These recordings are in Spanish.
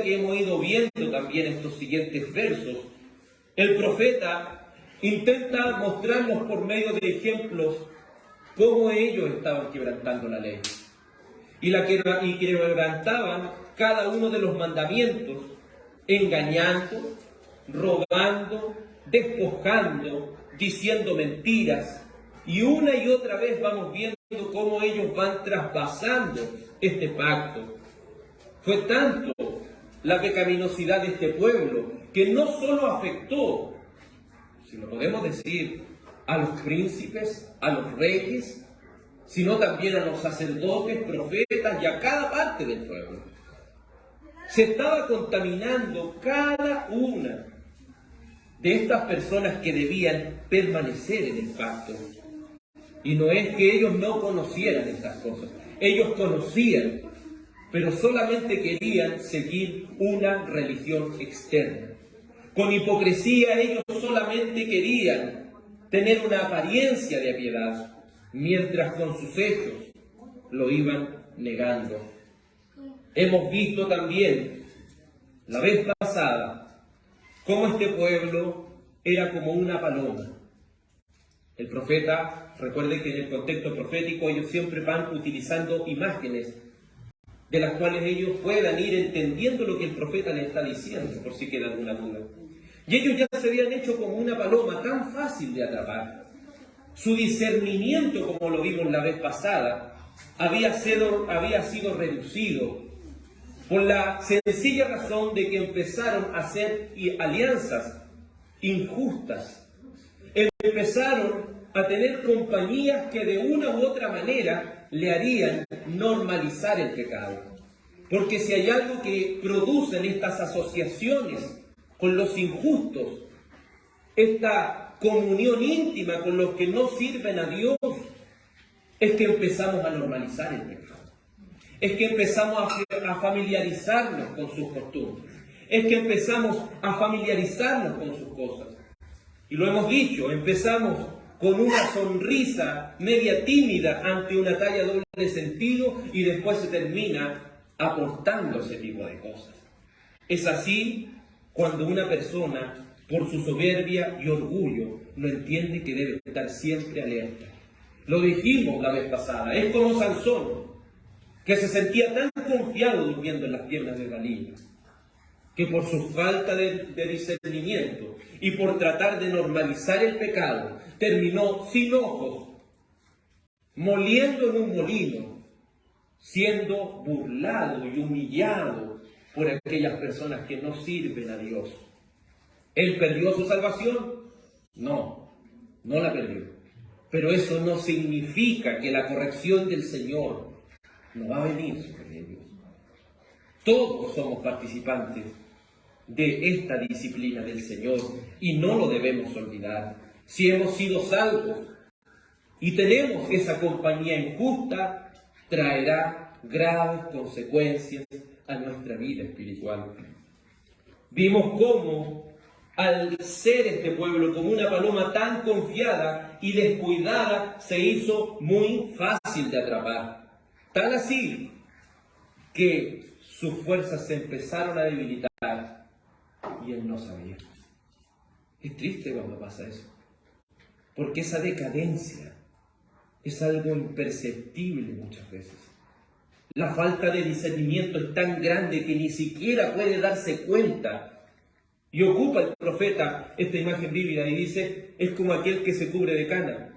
que hemos ido viendo también estos siguientes versos, el profeta intenta mostrarnos por medio de ejemplos cómo ellos estaban quebrantando la ley. Y quebrantaban cada uno de los mandamientos, engañando, robando, despojando, diciendo mentiras. Y una y otra vez vamos viendo cómo ellos van traspasando este pacto. Fue tanto la pecaminosidad de este pueblo que no solo afectó, si lo podemos decir, a los príncipes, a los reyes, sino también a los sacerdotes, profetas y a cada parte del pueblo. Se estaba contaminando cada una de estas personas que debían permanecer en el pacto. Y no es que ellos no conocieran estas cosas, ellos conocían, pero solamente querían seguir una religión externa. Con hipocresía ellos solamente querían tener una apariencia de piedad, mientras con sus hechos lo iban negando. Hemos visto también la vez pasada cómo este pueblo era como una paloma. El profeta, recuerden que en el contexto profético ellos siempre van utilizando imágenes de las cuales ellos puedan ir entendiendo lo que el profeta les está diciendo, por si queda alguna duda. Y ellos ya se habían hecho como una paloma tan fácil de atrapar. Su discernimiento, como lo vimos la vez pasada, había sido reducido por la sencilla razón de que empezaron a hacer alianzas injustas. Empezaron a tener compañías que de una u otra manera le harían normalizar el pecado. Porque si hay algo que producen estas asociaciones con los injustos, esta comunión íntima con los que no sirven a Dios, es que empezamos a normalizar el pecado. Es que empezamos a familiarizarnos con sus costumbres. Es que empezamos a familiarizarnos con sus cosas. Y lo hemos dicho, empezamos con una sonrisa media tímida ante una talla doble sentido y después se termina aportando ese tipo de cosas. Es así cuando una persona, por su soberbia y orgullo, no entiende que debe estar siempre alerta. Lo dijimos la vez pasada, es como Sansón, que se sentía tan confiado durmiendo en las piernas de Dalila, que por su falta de discernimiento y por tratar de normalizar el pecado, terminó sin ojos, moliendo en un molino, siendo burlado y humillado por aquellas personas que no sirven a Dios. ¿Él perdió su salvación? No, no la perdió. Pero eso no significa que la corrección del Señor no va a venir sobre ellos. Todos somos participantes de esta disciplina del Señor y no lo debemos olvidar. Si hemos sido salvos y tenemos esa compañía injusta, traerá graves consecuencias a nuestra vida espiritual. Vimos cómo, al ser este pueblo como una paloma tan confiada y descuidada, se hizo muy fácil de atrapar. Tan así que sus fuerzas se empezaron a debilitar y él no sabía. Es triste cuando pasa eso, porque esa decadencia es algo imperceptible muchas veces. La falta de discernimiento es tan grande que ni siquiera puede darse cuenta. Y ocupa el profeta esta imagen vívida y dice, es como aquel que se cubre de cana.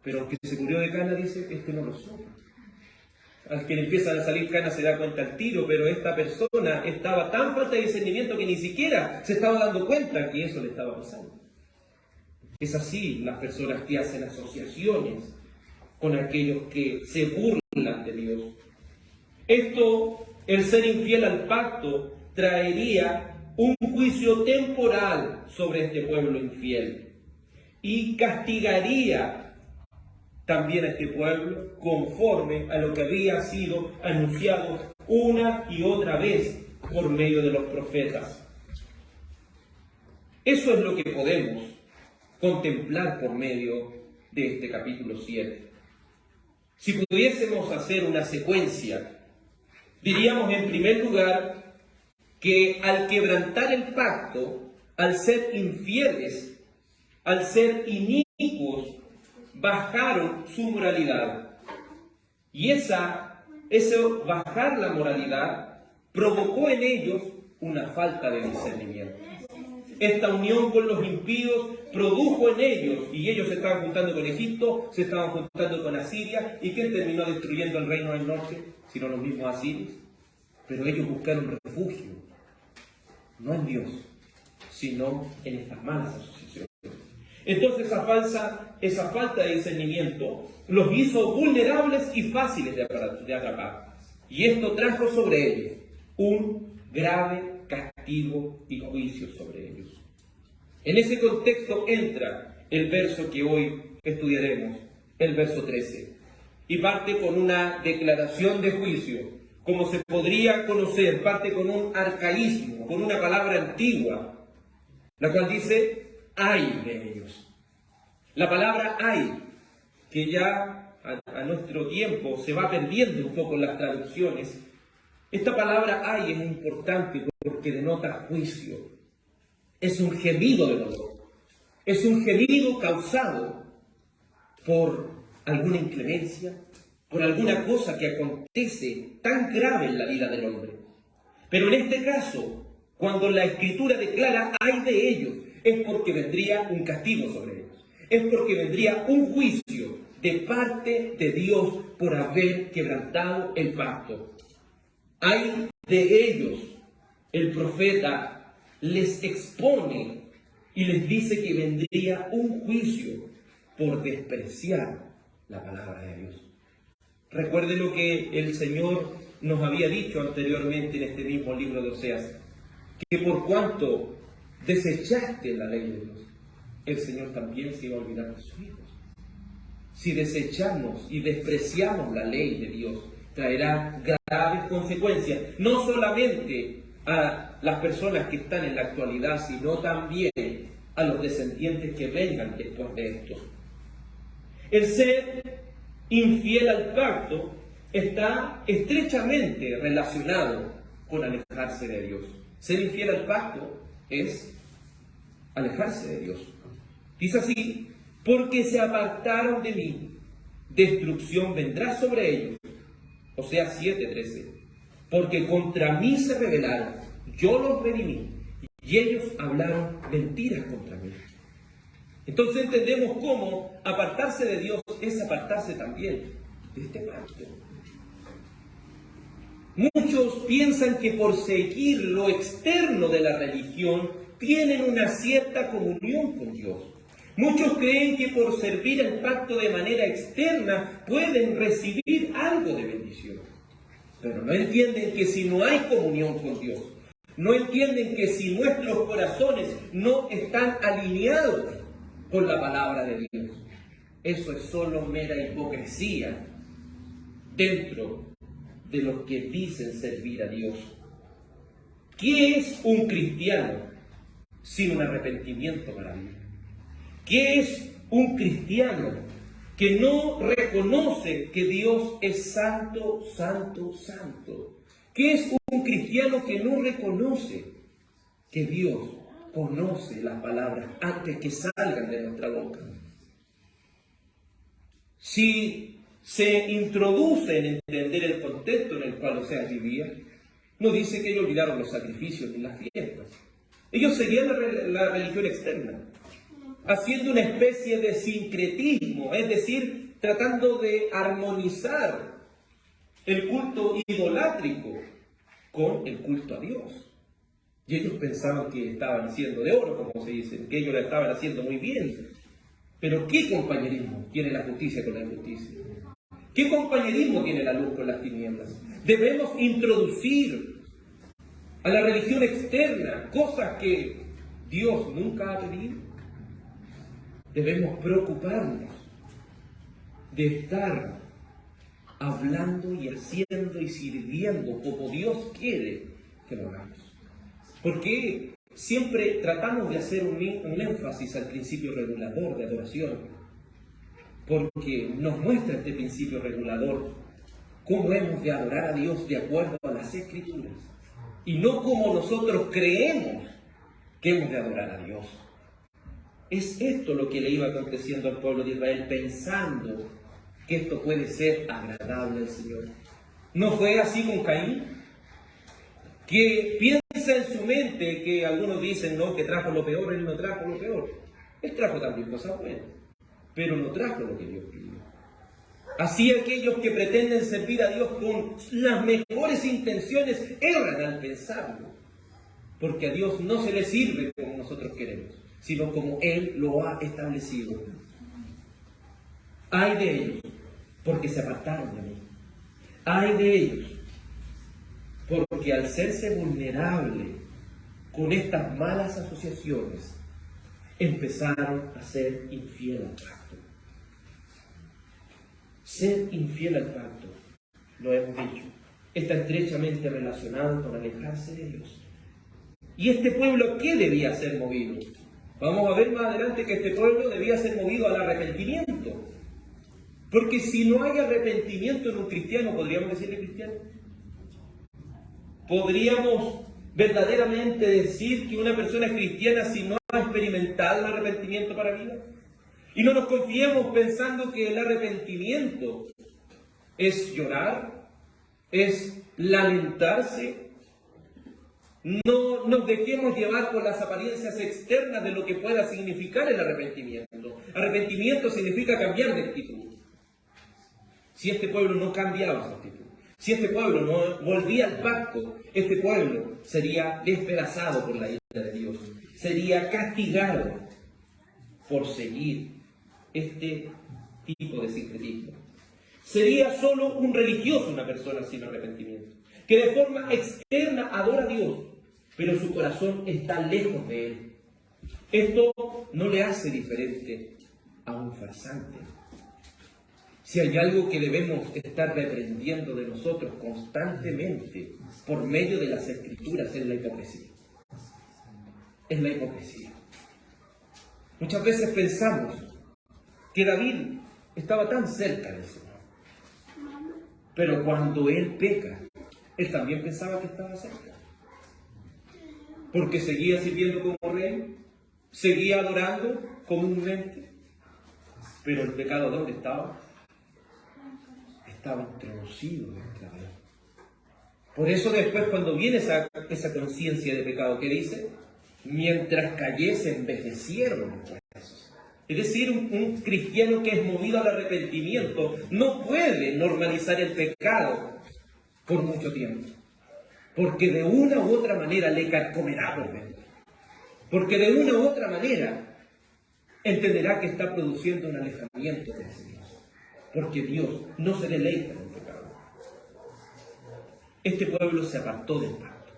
Pero el que se cubrió de cana dice, este no lo supo. Al que le empiezan a salir canas se da cuenta al tiro, pero esta persona estaba tan falta de discernimiento que ni siquiera se estaba dando cuenta que eso le estaba pasando. Es así las personas que hacen asociaciones con aquellos que se burlan de Dios. Esto, el ser infiel al pacto, traería un juicio temporal sobre este pueblo infiel y castigaría también a este pueblo conforme a lo que había sido anunciado una y otra vez por medio de los profetas. Eso es lo que podemos contemplar por medio de este capítulo 7. Si pudiésemos hacer una secuencia, diríamos en primer lugar que al quebrantar el pacto, al ser infieles, al ser inicuos, bajaron su moralidad. Y eso bajar la moralidad provocó en ellos una falta de discernimiento. Esta unión con los impíos produjo en ellos, y ellos se estaban juntando con Egipto, se estaban juntando con Asiria, ¿y quién terminó destruyendo el reino del norte? Sino los mismos asirios. Pero ellos buscaron refugio, no en Dios, sino en estas malas asociaciones. Entonces esa falta de discernimiento los hizo vulnerables y fáciles de atrapar. Y esto trajo sobre ellos un grave castigo y juicio sobre ellos. En ese contexto entra el verso que hoy estudiaremos, el verso 13, y parte con una declaración de juicio, como se podría conocer, parte con un arcaísmo, con una palabra antigua, la cual dice, ay de ellos. La palabra ay, que ya a nuestro tiempo se va perdiendo un poco en las traducciones. Esta palabra ay es importante porque denota juicio. Es un gemido de dolor. Es un gemido causado por alguna inclemencia, por alguna cosa que acontece tan grave en la vida del hombre. Pero en este caso, cuando la Escritura declara ay de ellos, es porque vendría un castigo sobre ellos. Es porque vendría un juicio de parte de Dios por haber quebrantado el pacto. Ay de ellos, el profeta les expone y les dice que vendría un juicio por despreciar la palabra de Dios. Recuerde lo que el Señor nos había dicho anteriormente en este mismo libro de Oseas, que por cuanto desechaste la ley de Dios, el Señor también se iba a olvidar de sus hijos. Si desechamos y despreciamos la ley de Dios, traerá graves consecuencias, no solamente a las personas que están en la actualidad, sino también a los descendientes que vengan después de esto. El ser infiel al pacto está estrechamente relacionado con alejarse de Dios. Ser infiel al pacto es alejarse de Dios. Dice así, porque se apartaron de mí, destrucción vendrá sobre ellos. Oseas 7:13. Porque contra mí se rebelaron, yo los redimí, y ellos hablaron mentiras contra mí. Entonces entendemos cómo apartarse de Dios es apartarse también de este pacto. Muchos piensan que por seguir lo externo de la religión tienen una cierta comunión con Dios. Muchos creen que por servir el pacto de manera externa pueden recibir algo de bendición. Pero no entienden que si no hay comunión con Dios, no entienden que si nuestros corazones no están alineados con la palabra de Dios, eso es solo mera hipocresía dentro de los que dicen servir a Dios. ¿Qué es un cristiano sin un arrepentimiento para Dios? ¿Qué es un cristiano que no reconoce que Dios es santo, santo, santo? ¿Qué es un cristiano que no reconoce que Dios conoce las palabras antes que salgan de nuestra boca? Si se introduce en entender el contexto en el cual Oseas vivía, no dice que ellos olvidaron los sacrificios ni las fiestas. Ellos seguían la religión externa, haciendo una especie de sincretismo, es decir, tratando de armonizar el culto idolátrico con el culto a Dios. Y ellos pensaban que estaban haciendo de oro, como se dice, que ellos lo estaban haciendo muy bien. Pero ¿qué compañerismo tiene la justicia con la injusticia? ¿Qué compañerismo tiene la luz con las tinieblas? Debemos introducir a la religión externa cosas que Dios nunca ha pedido. Debemos preocuparnos de estar hablando y haciendo y sirviendo como Dios quiere que lo hagamos. Porque siempre tratamos de hacer un énfasis al principio regulador de adoración, porque nos muestra este principio regulador cómo hemos de adorar a Dios de acuerdo a las Escrituras. y no como nosotros creemos que hemos de adorar a Dios. Es esto lo que le iba aconteciendo al pueblo de Israel, pensando que esto puede ser agradable al Señor. ¿No fue así con Caín? Que piensa en su mente, que algunos dicen no, que trajo lo peor, él no trajo lo peor. Él trajo también cosas buenas, pero no trajo lo que Dios pidió. Así aquellos que pretenden servir a Dios con las mejores intenciones erran al pensarlo, porque a Dios no se le sirve como nosotros queremos, sino como Él lo ha establecido. Ay de ellos, porque se apartaron de mí. Ay de ellos, porque al serse vulnerable con estas malas asociaciones, empezaron a ser infiel al pacto. Ser infiel al pacto, lo hemos dicho, está estrechamente relacionado con alejarse de Dios. ¿Y este pueblo qué debía ser movido? Vamos a ver más adelante que este pueblo debía ser movido al arrepentimiento. Porque si no hay arrepentimiento en un cristiano, ¿podríamos decirle cristiano? ¿Podríamos verdaderamente decir que una persona es cristiana si no ha experimentado el arrepentimiento para vida? Y no nos confiemos pensando que el arrepentimiento es llorar, es lamentarse. No nos dejemos llevar por las apariencias externas de lo que pueda significar el arrepentimiento. Arrepentimiento significa cambiar de actitud. Si este pueblo no cambiaba su actitud, si este pueblo no volvía al pacto, este pueblo sería despedazado por la ira de Dios, sería castigado por seguir este tipo de sincretismo. Sería solo un religioso una persona sin arrepentimiento, que de forma externa adora a Dios, pero su corazón está lejos de Él. Esto no le hace diferente a un farsante. Si hay algo que debemos estar reprendiendo de nosotros constantemente por medio de las Escrituras es la hipocresía. Es la hipocresía. Muchas veces pensamos que David estaba tan cerca del Señor, pero cuando él peca, él también pensaba que estaba cerca, porque seguía sirviendo como rey, seguía adorando comúnmente, pero el pecado ¿dónde estaba? Estaba introducido dentro de él. Por eso después cuando viene esa conciencia de pecado, ¿qué dice? Mientras cayese envejecieron los huesos. Es decir, un cristiano que es movido al arrepentimiento no puede normalizar el pecado por mucho tiempo, porque de una u otra manera le carcomerá por dentro, porque de una u otra manera entenderá que está produciendo un alejamiento del Señor, porque Dios no se deleita en el pecado. Este pueblo se apartó del pacto,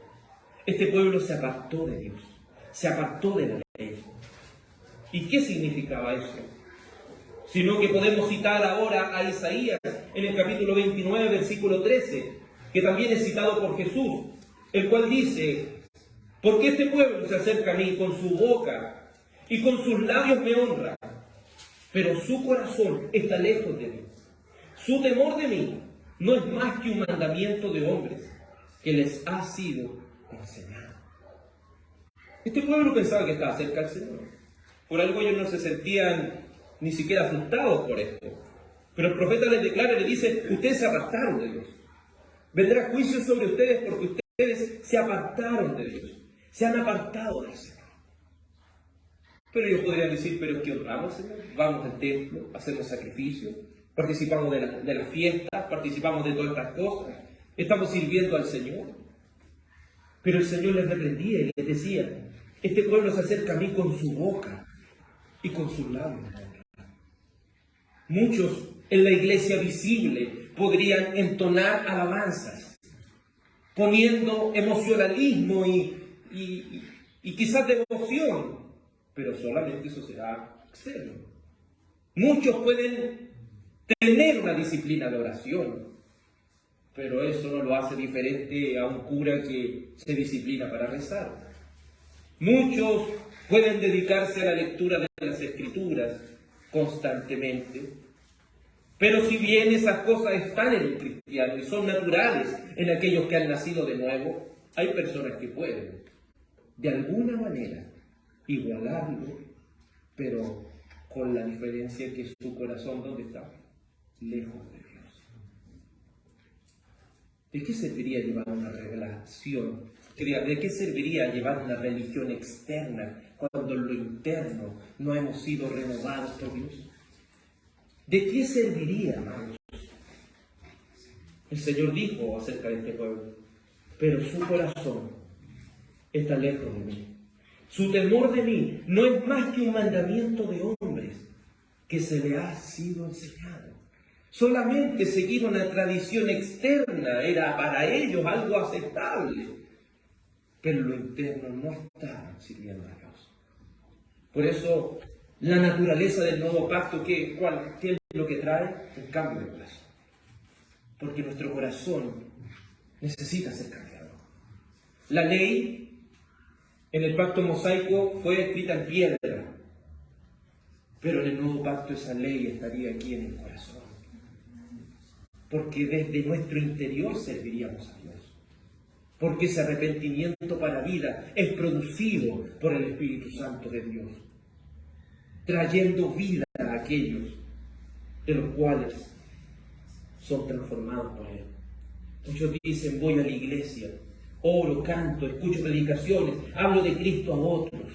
este pueblo se apartó de Dios, se apartó de la ley. ¿Y qué significaba eso? Sino que podemos citar ahora a Isaías en el capítulo 29, versículo 13, que también es citado por Jesús, el cual dice: porque este pueblo se acerca a mí con su boca y con sus labios me honra, pero su corazón está lejos de mí. Su temor de mí no es más que un mandamiento de hombres que les ha sido enseñado. Este pueblo pensaba que estaba cerca del Señor. Por algo ellos no se sentían ni siquiera asustados por esto. Pero el profeta les declara y les dice: ustedes se apartaron de Dios. Vendrá juicio sobre ustedes porque ustedes se apartaron de Dios. Se han apartado del Señor. Pero ellos podrían decir: pero es que honramos al Señor. Vamos al templo, hacemos sacrificios, participamos de las fiestas, participamos de todas estas cosas. Estamos sirviendo al Señor. Pero el Señor les reprendía y les decía: este pueblo se acerca a mí con su boca y con sus labios. Muchos en la iglesia visible podrían entonar alabanzas, poniendo emocionalismo y quizás devoción, pero solamente eso será externo. Muchos pueden tener una disciplina de oración, pero eso no lo hace diferente a un cura que se disciplina para rezar. Muchos pueden dedicarse a la lectura de las Escrituras constantemente, pero si bien esas cosas están en un cristiano y son naturales en aquellos que han nacido de nuevo, hay personas que pueden, de alguna manera, igualarlo, pero con la diferencia que su corazón, ¿dónde está? Lejos de Dios. ¿De qué serviría llevar una relación? ¿De qué serviría llevar una religión externa cuando en lo interno no hemos sido renovados por Dios? ¿De qué serviría, hermanos? El Señor dijo acerca de este pueblo, pero su corazón está lejos de mí. Su temor de mí no es más que un mandamiento de hombres que se le ha sido enseñado. Solamente seguir una tradición externa era para ellos algo aceptable, pero lo interno no estaban sirviendo a Dios. Por eso, la naturaleza del nuevo pacto, ¿qué es lo que trae? Un cambio de corazón. Porque nuestro corazón necesita ser cambiado. La ley en el pacto mosaico fue escrita en piedra, pero en el nuevo pacto esa ley estaría aquí en el corazón. Porque desde nuestro interior serviríamos a Dios. Porque ese arrepentimiento para vida es producido por el Espíritu Santo de Dios, trayendo vida a aquellos de los cuales son transformados por Él. Muchos dicen, voy a la iglesia, oro, canto, escucho predicaciones, hablo de Cristo a otros.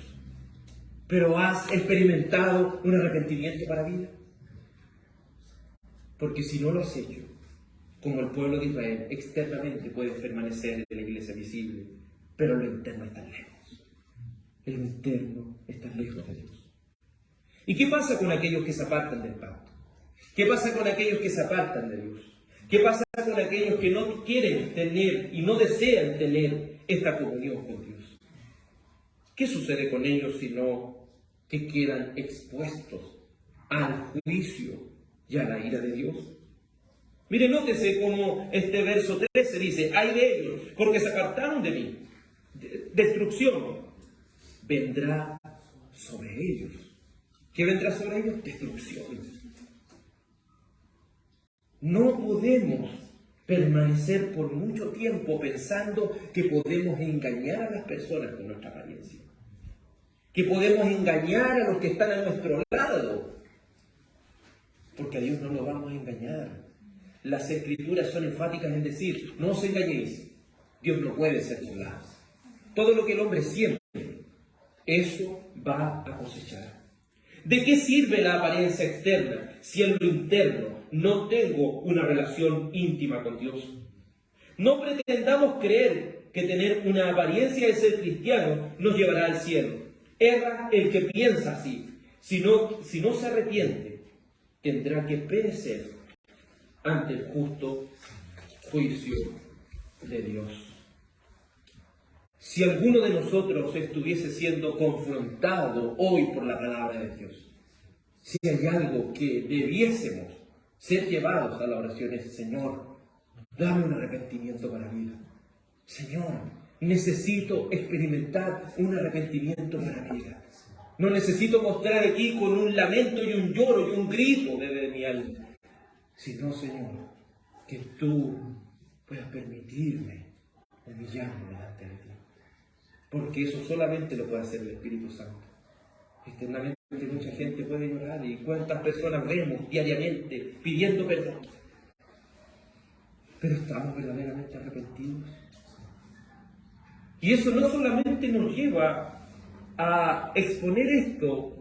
Pero ¿has experimentado un arrepentimiento para vida? Porque si no lo has hecho, como el pueblo de Israel, externamente puedes permanecer en la iglesia visible, pero lo interno está lejos. Lo interno está lejos de Dios. ¿Y qué pasa con aquellos que se apartan del pacto? ¿Qué pasa con aquellos que se apartan de Dios? ¿Qué pasa con aquellos que no quieren tener y no desean tener esta comunión con Dios? ¿Qué sucede con ellos sino que quedan expuestos al juicio y a la ira de Dios? Mire, nótese cómo este verso 13 dice, ay de ellos, porque se apartaron de mí. Destrucción vendrá sobre ellos. ¿Qué vendrá sobre ellos? Destrucción. No podemos permanecer por mucho tiempo pensando que podemos engañar a las personas con nuestra apariencia. Que podemos engañar a los que están a nuestro lado. Porque a Dios no lo vamos a engañar. Las Escrituras son enfáticas en decir, no os engañéis, Dios no puede ser burlado. Todo lo que el hombre siembra, eso va a cosechar. ¿De qué sirve la apariencia externa si en lo interno no tengo una relación íntima con Dios? No pretendamos creer que tener una apariencia de ser cristiano nos llevará al cielo. Erra el que piensa así. Si no se arrepiente, tendrá que perecer ante el justo juicio de Dios. Si alguno de nosotros estuviese siendo confrontado hoy por la palabra de Dios, si hay algo que debiésemos ser llevados a la oración es, Señor, dame un arrepentimiento para vida. Señor, necesito experimentar un arrepentimiento para vida. No necesito mostrar aquí con un lamento y un lloro y un grito desde mi alma, sino, Señor, que tú puedas permitirme humillarme delante de ti. Porque eso solamente lo puede hacer el Espíritu Santo. Externamente mucha gente puede llorar y cuántas personas vemos diariamente pidiendo perdón. Pero estamos verdaderamente arrepentidos. Y eso no solamente nos lleva a exponer esto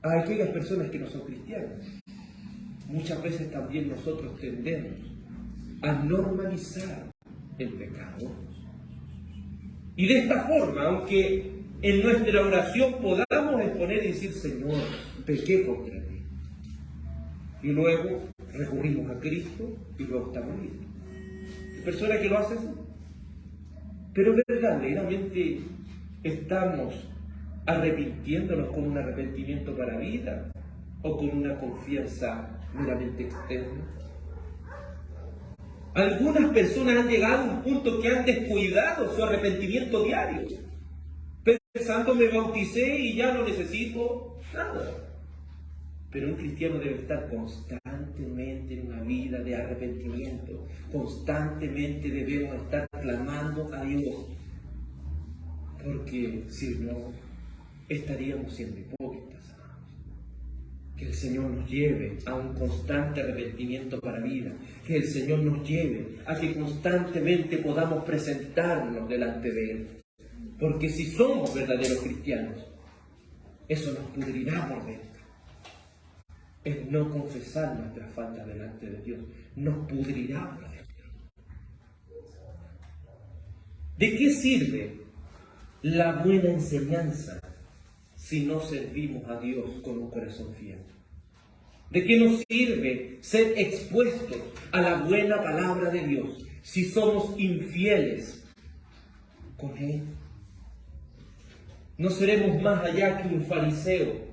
a aquellas personas que no son cristianas. Muchas veces también nosotros tendemos a normalizar el pecado. Y de esta forma, aunque en nuestra oración podamos exponer y decir, Señor, pequé contra ti. Y luego recurrimos a Cristo y luego estamos listos. Hay personas que lo hacen, pero verdaderamente estamos arrepintiéndonos con un arrepentimiento para vida o con una confianza meramente externa. Algunas personas han llegado a un punto que han descuidado su arrepentimiento diario, pensando me bauticé y ya no necesito nada. Pero un cristiano debe estar constantemente en una vida de arrepentimiento. Constantemente debemos estar clamando a Dios Porque si no, estaríamos siendo hipócritas, amados. Que el Señor nos lleve a un constante arrepentimiento para vida. Que el Señor nos lleve a que constantemente podamos presentarnos delante de Él. Porque si somos verdaderos cristianos, eso nos pudrirá por dentro. El no confesar nuestras faltas delante de Dios nos pudrirá por dentro. ¿De qué sirve la buena enseñanza si no servimos a Dios con un corazón fiel? ¿De qué nos sirve ser expuestos a la buena palabra de Dios si somos infieles con Él? No seremos más allá que un fariseo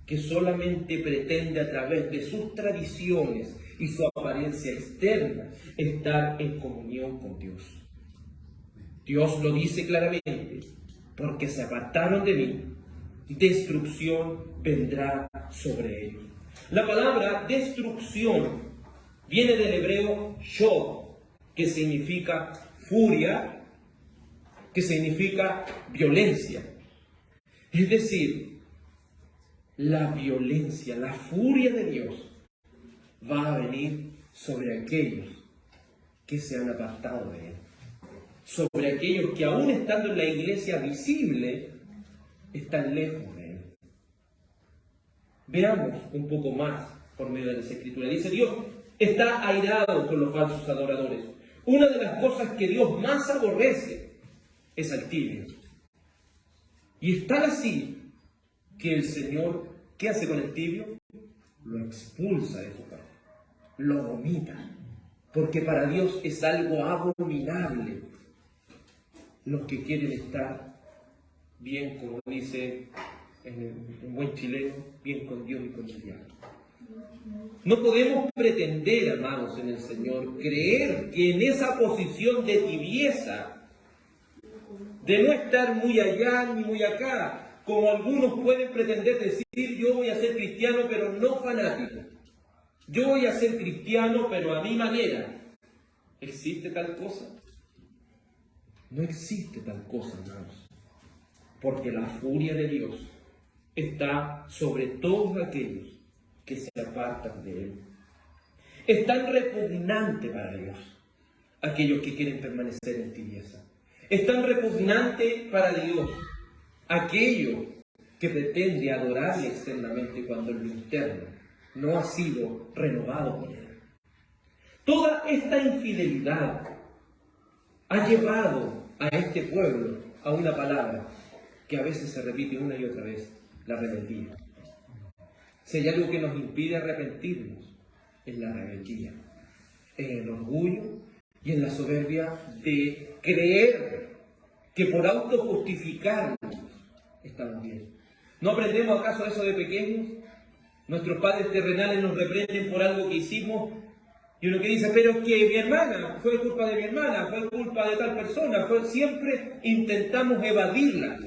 que solamente pretende a través de sus tradiciones y su apariencia externa estar en comunión con Dios. Dios lo dice claramente: porque se apartaron de mí, destrucción vendrá sobre ellos. La palabra destrucción viene del hebreo shod, que significa furia, que significa violencia. Es decir, la violencia, la furia de Dios va a venir sobre aquellos que se han apartado de Él. Sobre aquellos que aún estando en la iglesia visible, están lejos de Él. Veamos un poco más por medio de las Escrituras. Dice: Dios está airado con los falsos adoradores. Una de las cosas que Dios más aborrece es al tibio. Y es tal así que el Señor, ¿qué hace con el tibio? Lo expulsa de su casa, lo vomita, porque para Dios es algo abominable los que quieren estar bien, como dice un buen chileno, bien con Dios y con el diablo. No podemos pretender, amados en el Señor, creer que en esa posición de tibieza, de no estar muy allá ni muy acá, como algunos pueden pretender decir: yo voy a ser cristiano pero no fanático, yo voy a ser cristiano pero a mi manera. ¿Existe tal cosa? No existe tal cosa, hermanos, porque la furia de Dios está sobre todos aquellos que se apartan de Él. Es tan repugnante para Dios aquellos que quieren permanecer en tibieza. Es tan repugnante para Dios aquello que pretende adorarle externamente cuando en lo interno no ha sido renovado por Él. Toda esta infidelidad ha llevado a este pueblo a una palabra que a veces se repite una y otra vez: la rebeldía. Si hay algo que nos impide arrepentirnos, es la rebeldía, en el orgullo y en la soberbia de creer que por autojustificarnos estamos bien. ¿No aprendemos acaso eso de pequeños? Nuestros padres terrenales nos reprenden por algo que hicimos y uno que dice: pero es que mi hermana, fue culpa de mi hermana, fue culpa de tal persona. Siempre intentamos evadirla.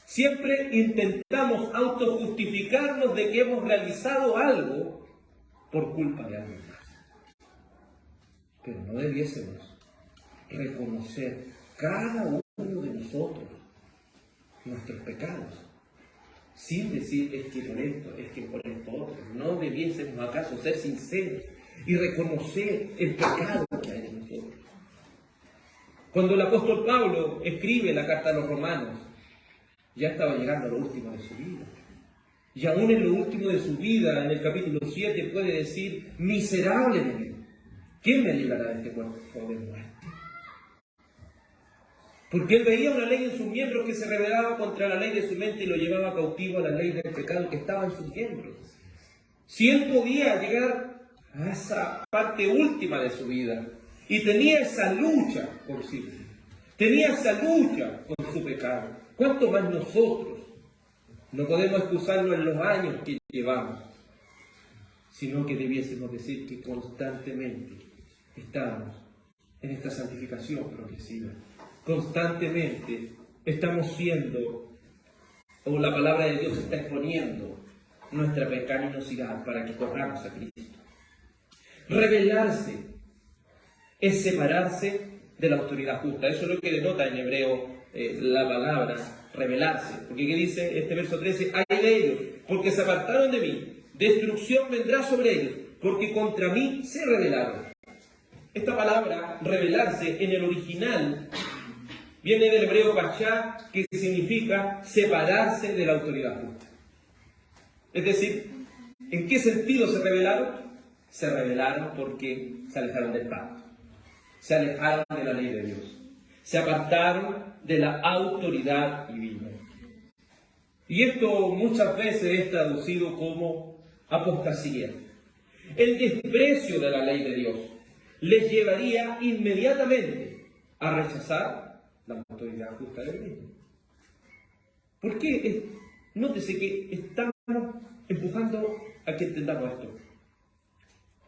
Siempre intentamos autojustificarnos de que hemos realizado algo por culpa de alguien más. Pero no debiésemos reconocer cada uno de nosotros nuestros pecados, sin decir: es que por esto, es que por esto otro. No debiésemos acaso ser sinceros y reconocer el pecado que hay en nosotros. Cuando el apóstol Pablo escribe la carta a los romanos, ya estaba llegando a lo último de su vida. Y aún en lo último de su vida, en el capítulo 7, puede decir: miserable de mí, ¿quién me librará de este cuerpo de muerte? Porque él veía una ley en sus miembros que se rebelaba contra la ley de su mente y lo llevaba cautivo a la ley del pecado que estaba en sus miembros. Si él podía llegar a esa parte última de su vida y tenía esa lucha por sí, tenía esa lucha con su pecado, ¿cuánto más nosotros? No podemos excusarnos en los años que llevamos, sino que debiésemos decir que constantemente estamos en esta santificación progresiva. Constantemente estamos siendo, o la palabra de Dios está exponiendo nuestra pecaminosidad para que corramos a Cristo. Rebelarse es separarse de la autoridad justa. Eso es lo que denota en Hebreo la palabra rebelarse. Porque ¿qué dice este verso 13? Ay de ellos, porque se apartaron de mí. Destrucción vendrá sobre ellos, porque contra mí se rebelaron. Esta palabra, rebelarse, en el original, viene del hebreo pachá, que significa separarse de la autoridad justa. Es decir, ¿en qué sentido se rebelaron? Se rebelaron porque se alejaron del pacto, se alejaron de la ley de Dios, se apartaron de la autoridad divina. Y esto muchas veces es traducido como apostasía. El desprecio de la ley de Dios les llevaría inmediatamente a rechazar la autoridad justa de Dios. ¿Por qué? Nótese que estamos empujando a que entendamos esto.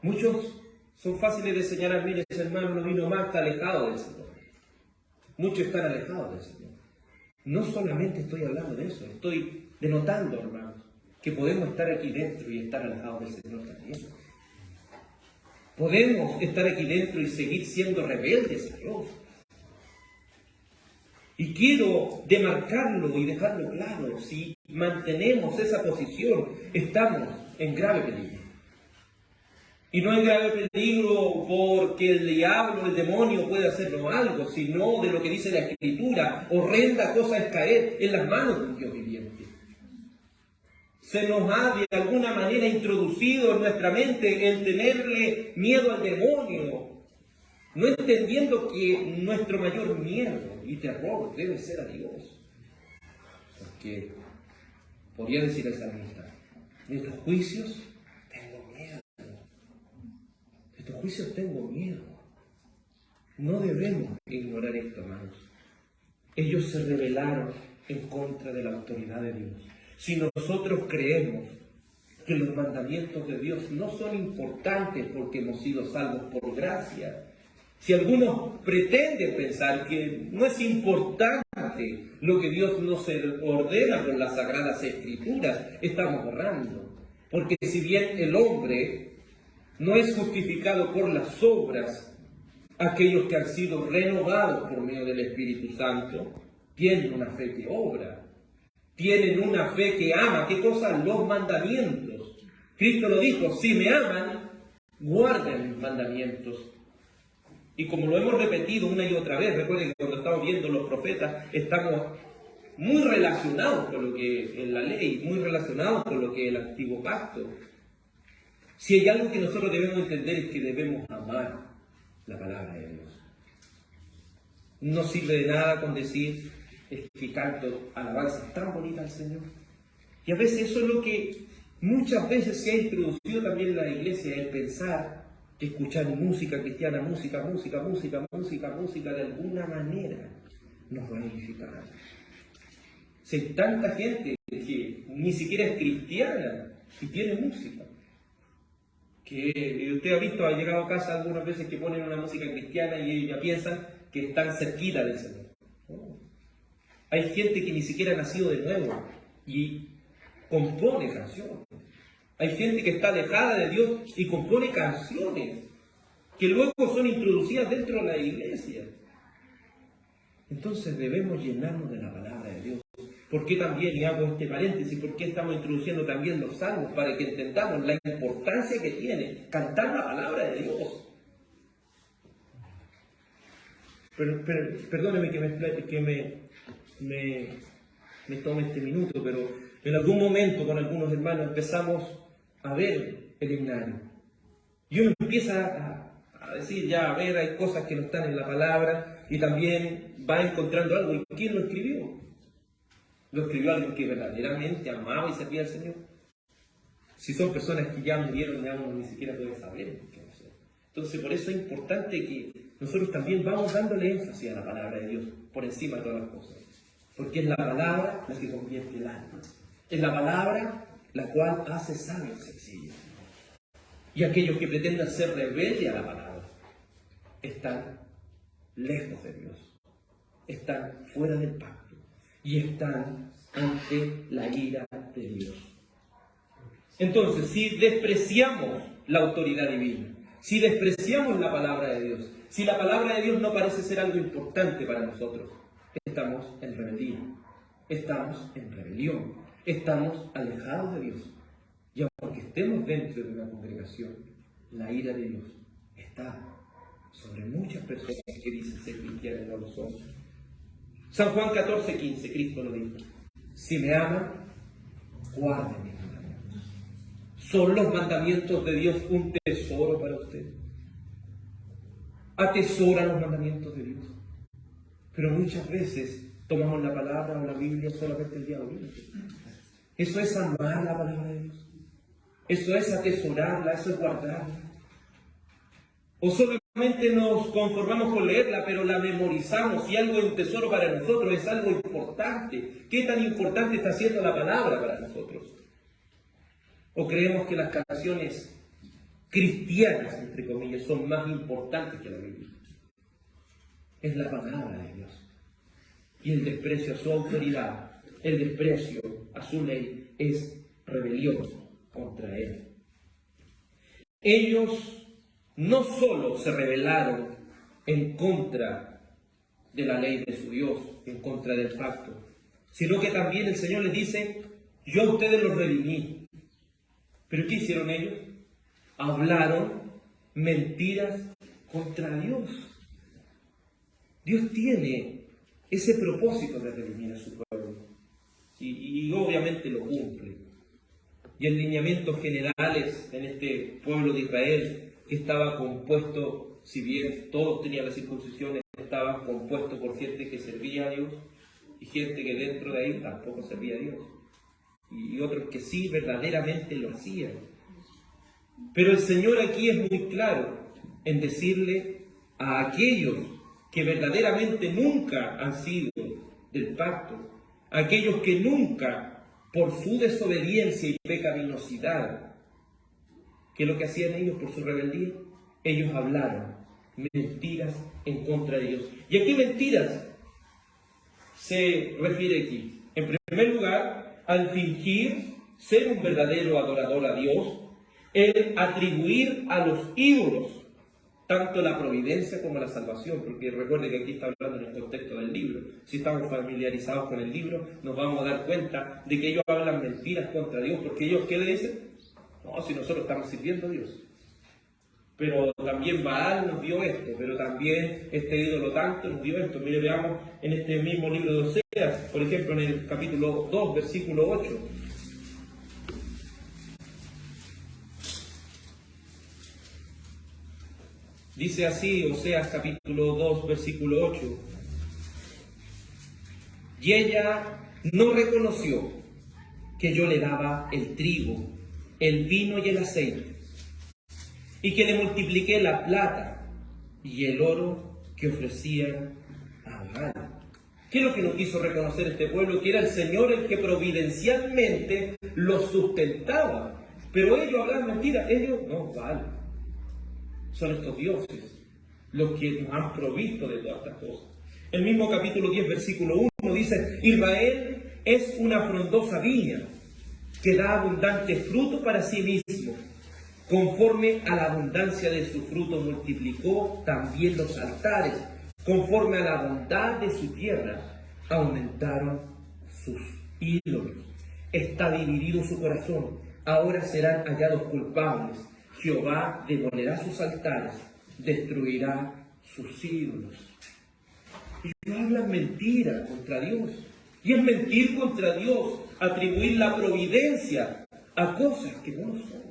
Muchos son fáciles de señalar, mire, ese hermano no vino más, está alejado del Señor. Muchos están alejados del Señor. No solamente estoy hablando de eso, estoy denotando, hermanos, que podemos estar aquí dentro y estar alejados del Señor también. Podemos estar aquí dentro y seguir siendo rebeldes a Dios. Y quiero demarcarlo y dejarlo claro, si mantenemos esa posición, estamos en grave peligro. Y no en grave peligro porque el diablo, el demonio puede hacernos algo, sino de lo que dice la Escritura, horrenda cosa es caer en las manos de un Dios viviente. Se nos ha de alguna manera introducido en nuestra mente el tenerle miedo al demonio, no entendiendo que nuestro mayor miedo y terror debe ser a Dios. Porque podría decir el salmista, de estos juicios tengo miedo. De estos juicios tengo miedo. No debemos ignorar esto, hermanos. Ellos se rebelaron en contra de la autoridad de Dios. Si nosotros creemos que los mandamientos de Dios no son importantes porque hemos sido salvos por gracia, si algunos pretenden pensar que no es importante lo que Dios nos ordena con las Sagradas Escrituras, estamos errando. Porque si bien el hombre no es justificado por las obras, aquellos que han sido renovados por medio del Espíritu Santo tienen una fe que obra. Tienen una fe que ama. ¿Qué cosa? Los mandamientos. Cristo lo dijo, si me aman, guarden mis mandamientos. Y como lo hemos repetido una y otra vez, recuerden que cuando estamos viendo los profetas, estamos muy relacionados con lo que es la ley, muy relacionados con lo que es el antiguo pacto. Si hay algo que nosotros debemos entender es que debemos amar la palabra de Dios. No sirve de nada con decir, es que canto alabanzas tan bonitas al Señor. Y a veces eso es lo que muchas veces se ha introducido también en la iglesia, el pensar que escuchar música cristiana, música, de alguna manera nos va a edificar. Si hay tanta gente que ni siquiera es cristiana y tiene música, que usted ha visto, ha llegado a casa algunas veces que ponen una música cristiana y ellos ya piensan que están cerquita del Señor. Hay gente que ni siquiera ha nacido de nuevo y compone canciones. Hay gente que está alejada de Dios y compone canciones que luego son introducidas dentro de la iglesia. Entonces debemos llenarnos de la palabra de Dios. ¿Por qué también, y hago este paréntesis, por qué estamos introduciendo también los salmos? Para que entendamos la importancia que tiene cantar la palabra de Dios. Perdóneme que me tome este minuto, pero en algún momento con algunos hermanos empezamos a ver el himnario. Y uno empieza a decir, ya, a ver, hay cosas que no están en la palabra, y también va encontrando algo. ¿Y quién lo escribió? ¿Lo escribió alguien que verdaderamente amaba y servía al Señor? Si son personas que ya murieron, ya uno ni siquiera puede saber qué hacer. Entonces, por eso es importante que nosotros también vamos dándole énfasis a la palabra de Dios, por encima de todas las cosas. Porque es la palabra la que convierte el alma. Es la palabra la cual hace sabio sencillo. Y aquellos que pretendan ser rebeldes a la palabra están lejos de Dios. Están fuera del pacto. Y están ante la ira de Dios. Entonces, si despreciamos la autoridad divina, si despreciamos la palabra de Dios, si la palabra de Dios no parece ser algo importante para nosotros, estamos en rebeldía, estamos en rebelión, estamos alejados de Dios. Y aunque estemos dentro de una congregación, la ira de Dios está sobre muchas personas que dicen ser cristianas y no lo son. San Juan 14:15, Cristo lo dijo: si me aman, guarden mis mandamientos. ¿Son los mandamientos de Dios un tesoro para usted? ¿Atesora los mandamientos de Dios? Pero muchas veces tomamos la palabra o la Biblia solamente el día domingo. Eso es amar la palabra de Dios. Eso es atesorarla, eso es guardarla. O solamente nos conformamos con leerla, pero la memorizamos y algo es un tesoro para nosotros, es algo importante. ¿Qué tan importante está siendo la palabra para nosotros? ¿O creemos que las canciones cristianas, entre comillas, son más importantes que la Biblia? Es la palabra de Dios. Y el desprecio a su autoridad, el desprecio a su ley, es rebelión contra Él. Ellos no solo se rebelaron en contra de la ley de su Dios, en contra del pacto, sino que también el Señor les dice: yo a ustedes los redimí. ¿Pero qué hicieron ellos? Hablaron mentiras contra Dios. Dios tiene ese propósito de redimir a su pueblo y obviamente lo cumple. Y en lineamientos generales en este pueblo de Israel, que estaba compuesto, si bien todos tenían la circuncisión, estaba compuesto por gente que servía a Dios y gente que dentro de ahí tampoco servía a Dios, y otros que sí verdaderamente lo hacían. Pero el Señor aquí es muy claro en decirle a aquellos que verdaderamente nunca han sido del pacto, a aquellos que nunca, por su desobediencia y pecaminosidad, ¿qué es lo que hacían ellos por su rebeldía? Ellos hablaron mentiras en contra de Dios. ¿Y a qué mentiras se refiere aquí? En primer lugar, al fingir ser un verdadero adorador a Dios, el atribuir a los ídolos tanto la providencia como la salvación, porque recuerde que aquí está hablando en el contexto del libro. Si estamos familiarizados con el libro, nos vamos a dar cuenta de que ellos hablan mentiras contra Dios, porque ellos, ¿qué le dicen? No, si nosotros estamos sirviendo a Dios. Pero también Baal nos dio esto, pero también este ídolo tanto nos dio esto. Mire, veamos en este mismo libro de Oseas, por ejemplo, en el capítulo 2, versículo 8. Dice así, Oseas capítulo 2, versículo 8. Y ella no reconoció que yo le daba el trigo, el vino y el aceite, y que le multipliqué la plata y el oro que ofrecían a Baal. ¿Qué es lo que no quiso reconocer este pueblo? Que era el Señor el que providencialmente los sustentaba. Pero ellos hablaban mentiras, ellos no, Baal. Son estos dioses los que nos han provisto de todas estas cosas. El mismo capítulo 10, versículo 1 dice: Israel es una frondosa viña que da abundante fruto para sí mismo. Conforme a la abundancia de su fruto multiplicó también los altares. Conforme a la bondad de su tierra aumentaron sus ídolos. Está dividido su corazón. Ahora serán hallados culpables. Jehová demolerá sus altares, destruirá sus ídolos. Ellos hablan mentira contra Dios. Y es mentir contra Dios, atribuir la providencia a cosas que no lo son.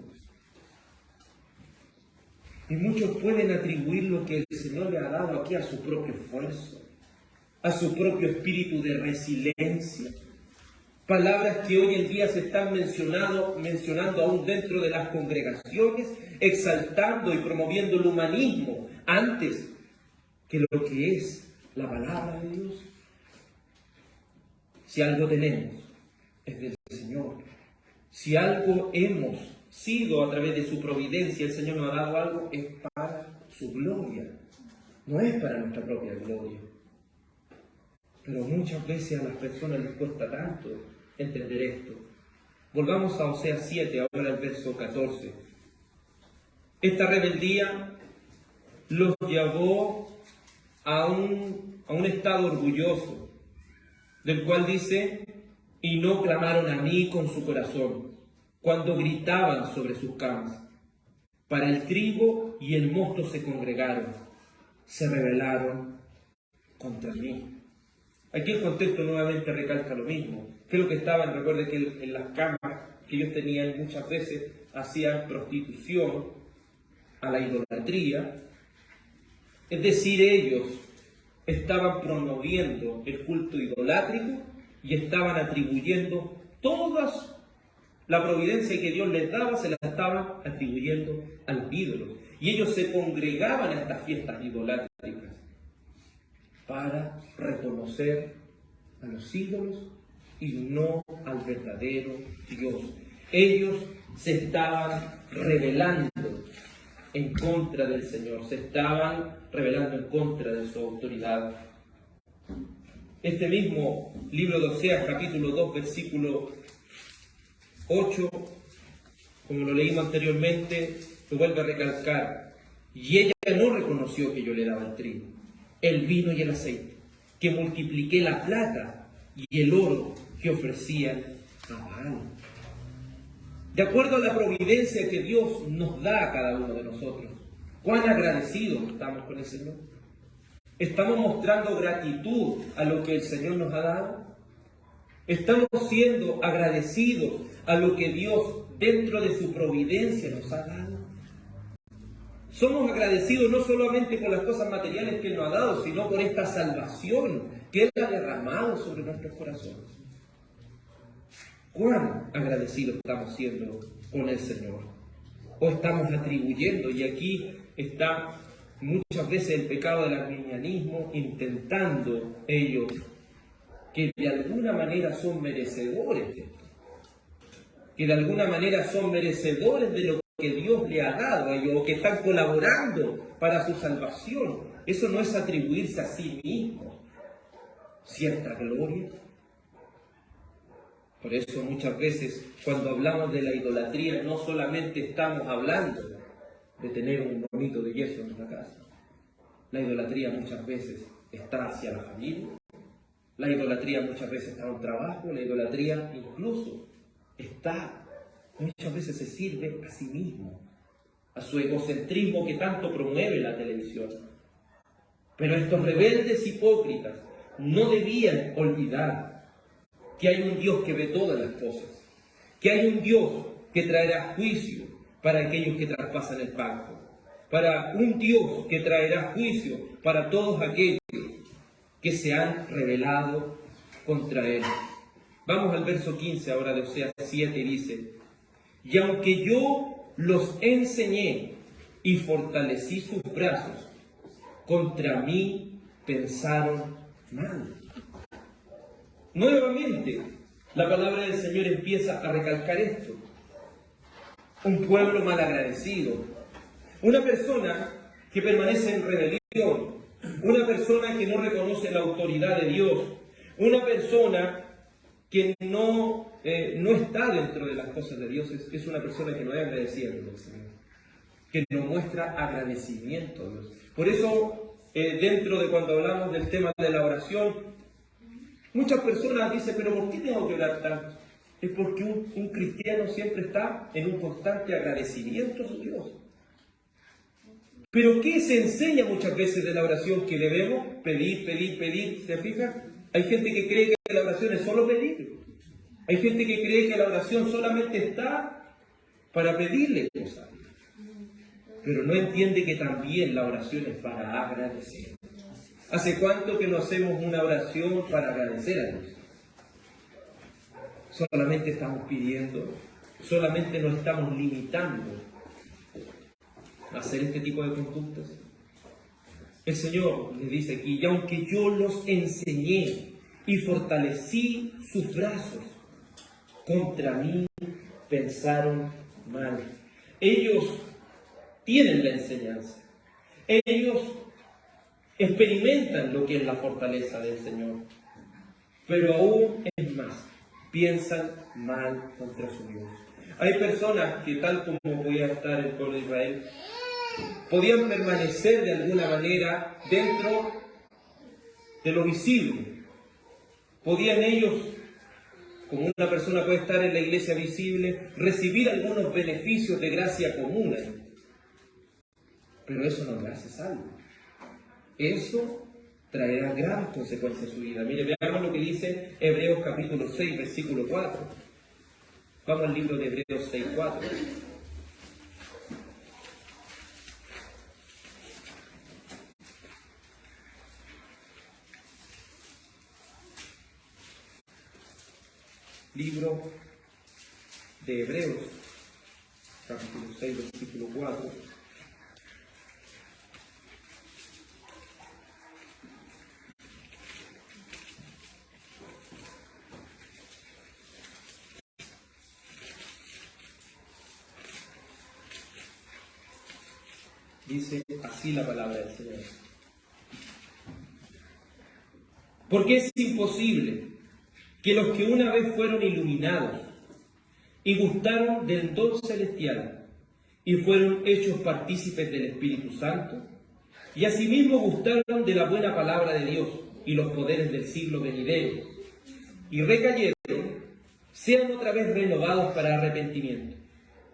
Y muchos pueden atribuir lo que el Señor le ha dado aquí a su propio esfuerzo, a su propio espíritu de resiliencia. Palabras que hoy en día se están mencionando aún dentro de las congregaciones, exaltando y promoviendo el humanismo antes que lo que es la palabra de Dios. Si algo tenemos, es del Señor. Si algo hemos sido a través de su providencia, el Señor nos ha dado algo, es para su gloria. No es para nuestra propia gloria. Pero muchas veces a las personas les cuesta tanto entender esto. Volvamos a Oseas 7, ahora el verso 14. Esta rebeldía los llevó a un estado orgulloso, del cual dice, y no clamaron a mí con su corazón, cuando gritaban sobre sus camas. Para el trigo y el mosto se congregaron, se rebelaron contra mí. Aquí el contexto nuevamente recalca lo mismo. ¿Qué es lo que estaban? Recuerde que en las camas que ellos tenían muchas veces hacían prostitución a la idolatría. Es decir, ellos estaban promoviendo el culto idolátrico y estaban atribuyendo todas la providencia que Dios les daba, se la estaban atribuyendo a los ídolos. Y ellos se congregaban a estas fiestas idolátricas para reconocer a los ídolos y no al verdadero Dios. Ellos se estaban rebelando en contra del Señor, se estaban rebelando en contra de su autoridad. Este mismo libro de Oseas, capítulo 2, versículo 8, como lo leímos anteriormente, lo vuelve a recalcar. Y ella no reconoció que yo le daba el trigo, el vino y el aceite, que multipliqué la plata y el oro que ofrecían a Baal. De acuerdo a la providencia que Dios nos da a cada uno de nosotros, ¿cuán agradecidos estamos con el Señor? ¿Estamos mostrando gratitud a lo que el Señor nos ha dado? ¿Estamos siendo agradecidos a lo que Dios dentro de su providencia nos ha dado? Somos agradecidos no solamente por las cosas materiales que Él nos ha dado, sino por esta salvación que Él ha derramado sobre nuestros corazones. ¿Cuán agradecidos estamos siendo con el Señor? ¿O estamos atribuyendo? Y aquí está muchas veces el pecado del arminianismo, intentando ellos que de alguna manera son merecedores de esto, que de alguna manera son merecedores de lo que Dios le ha dado a ellos, o que están colaborando para su salvación. Eso no es atribuirse a sí mismo cierta gloria. Por eso muchas veces cuando hablamos de la idolatría no solamente estamos hablando de tener un monito de yeso en nuestra casa. La idolatría muchas veces está hacia la familia, la idolatría muchas veces está en un trabajo, la idolatría incluso está, muchas veces se sirve a sí mismo, a su egocentrismo que tanto promueve la televisión. Pero estos rebeldes hipócritas no debían olvidar que hay un Dios que ve todas las cosas, que hay un Dios que traerá juicio para aquellos que traspasan el pacto, para un Dios que traerá juicio para todos aquellos que se han rebelado contra Él. Vamos al verso 15 ahora de Oseas 7, dice: y aunque yo los enseñé y fortalecí sus brazos, contra mí pensaron mal. Nuevamente, la palabra del Señor empieza a recalcar esto. Un pueblo malagradecido, una persona que permanece en rebelión, una persona que no reconoce la autoridad de Dios, una persona que no está dentro de las cosas de Dios, es una persona que no es agradecida con el Señor, que no muestra agradecimiento a Dios. Por eso, dentro de cuando hablamos del tema de la oración, muchas personas dicen, pero ¿por qué tengo que orar tanto? Es porque un cristiano siempre está en un constante agradecimiento a su Dios. Pero ¿qué se enseña muchas veces de la oración? Que debemos pedir, pedir, pedir. ¿Se fijan? Hay gente que cree que la oración es solo pedir. Hay gente que cree que la oración solamente está para pedirle cosas. Pero no entiende que también la oración es para agradecer. ¿Hace cuánto que no hacemos una oración para agradecer a Dios? Solamente estamos pidiendo, solamente nos estamos limitando a hacer este tipo de conductas. El Señor le dice aquí: y aunque yo los enseñé y fortalecí sus brazos, contra mí pensaron mal. Ellos tienen la enseñanza. Ellos experimentan lo que es la fortaleza del Señor. Pero aún es más, piensan mal contra su Dios. Hay personas que, tal como podía estar el pueblo de Israel, podían permanecer de alguna manera dentro de lo visible, Podían ellos, como una persona puede estar en la iglesia visible, recibir algunos beneficios de gracia común. Pero eso no le hace salvo. Eso traerá graves consecuencias en su vida. Mire, veamos lo que dice Hebreos capítulo 6, versículo 4. Vamos al libro de Hebreos 6, 4. Libro de Hebreos, capítulo 6, versículo 4. Dice así la palabra del Señor. Porque es imposible que los que una vez fueron iluminados y gustaron del don celestial y fueron hechos partícipes del Espíritu Santo, y asimismo gustaron de la buena palabra de Dios y los poderes del siglo venidero, y recayeron, sean otra vez renovados para arrepentimiento,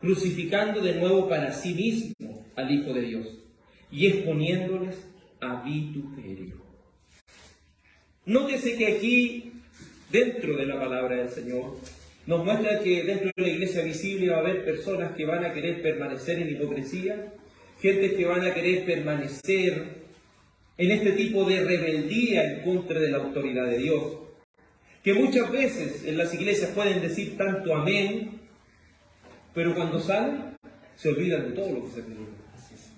crucificando de nuevo para sí mismo al Hijo de Dios, y exponiéndoles a vituperio. Nótese que aquí, dentro de la palabra del Señor, nos muestra que dentro de la iglesia visible va a haber personas que van a querer permanecer en hipocresía, gente que van a querer permanecer en este tipo de rebeldía en contra de la autoridad de Dios, que muchas veces en las iglesias pueden decir tanto amén, pero cuando salen se olvidan de todo lo que se predica.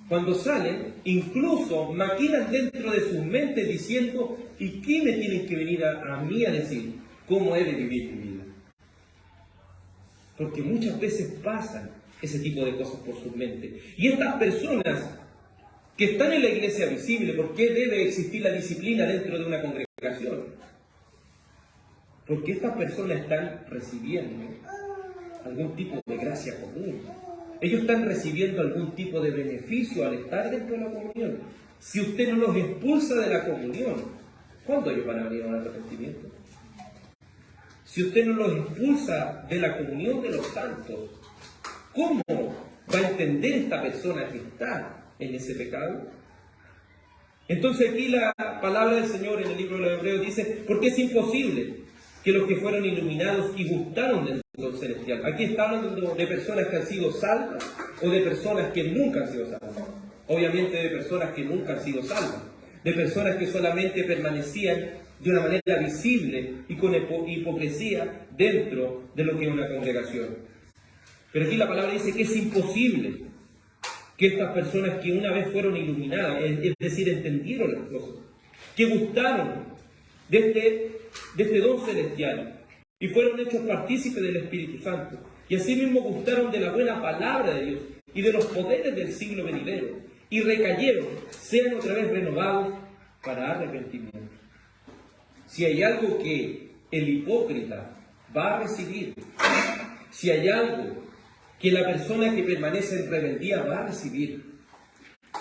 Cuando salen, incluso maquinan dentro de sus mentes diciendo, ¿y qué me tienen que venir a mí a decir? ¿Cómo he de vivir mi vida? Porque muchas veces pasan ese tipo de cosas por sus mentes. Y estas personas que están en la iglesia visible, ¿por qué debe existir la disciplina dentro de una congregación? Porque estas personas están recibiendo algún tipo de gracia común. Ellos están recibiendo algún tipo de beneficio al estar dentro de la comunión. Si usted no los expulsa de la comunión, ¿cuándo ellos van a venir al arrepentimiento? Si usted no los expulsa de la comunión de los santos, ¿cómo va a entender esta persona que está en ese pecado? Entonces aquí la palabra del Señor en el libro de los Hebreos dice, porque es imposible que los que fueron iluminados y gustaron del don celestial. Aquí está hablando de personas que han sido salvas o de personas que nunca han sido salvas. Obviamente de personas que nunca han sido salvas. De personas que solamente permanecían de una manera visible y con hipocresía dentro de lo que es una congregación. Pero aquí la palabra dice que es imposible que estas personas que una vez fueron iluminadas, es decir, entendieron las cosas, que gustaron de este don celestial y fueron hechos partícipes del Espíritu Santo, y asimismo gustaron de la buena palabra de Dios y de los poderes del siglo venidero, y recayeron, sean otra vez renovados para arrepentimiento. Si hay algo que el hipócrita va a recibir, si hay algo que la persona que permanece en rebeldía va a recibir,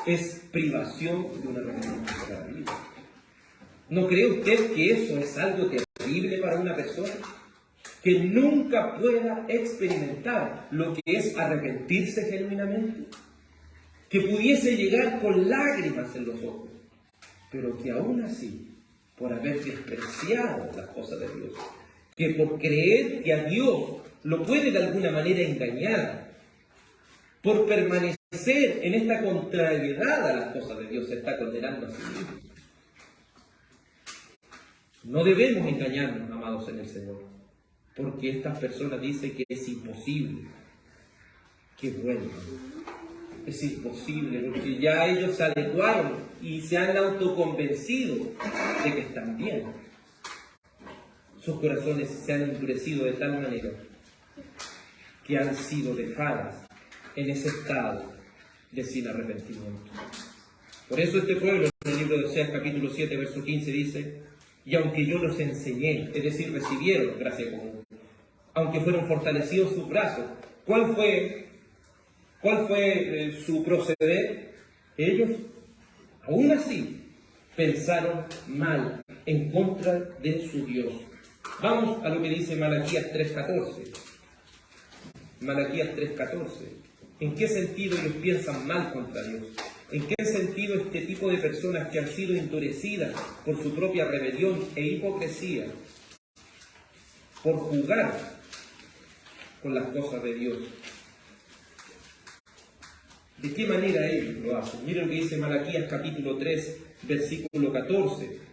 es privación de una arrepentimiento para la vida. ¿No cree usted que eso es algo terrible para una persona? Que nunca pueda experimentar lo que es arrepentirse genuinamente. Que pudiese llegar con lágrimas en los ojos, pero que aún así, por haber despreciado las cosas de Dios, que por creer que a Dios lo puede de alguna manera engañar, por permanecer en esta contrariedad a las cosas de Dios, se está condenando a sí mismo. No debemos engañarnos, amados en el Señor, porque estas personas dicen que es imposible que vuelvan. Es imposible, porque ya ellos se adecuaron y se han autoconvencido de que están bien. Sus corazones se han endurecido de tal manera que han sido dejadas en ese estado de sin arrepentimiento. Por eso este pueblo, en el libro de Oseas capítulo 7, verso 15, dice: y aunque yo los enseñé, es decir, recibieron gracia común, aunque fueron fortalecidos sus brazos, ¿cuál fue su proceder? Ellos, aún así, pensaron mal en contra de su Dios. Vamos a lo que dice Malaquías 3:14. Malaquías 3:14. ¿En qué sentido ellos piensan mal contra Dios? ¿En qué sentido este tipo de personas que han sido endurecidas por su propia rebelión e hipocresía, por jugar con las cosas de Dios? ¿De qué manera ellos lo hacen? Miren lo que dice Malaquías capítulo 3, versículo 14.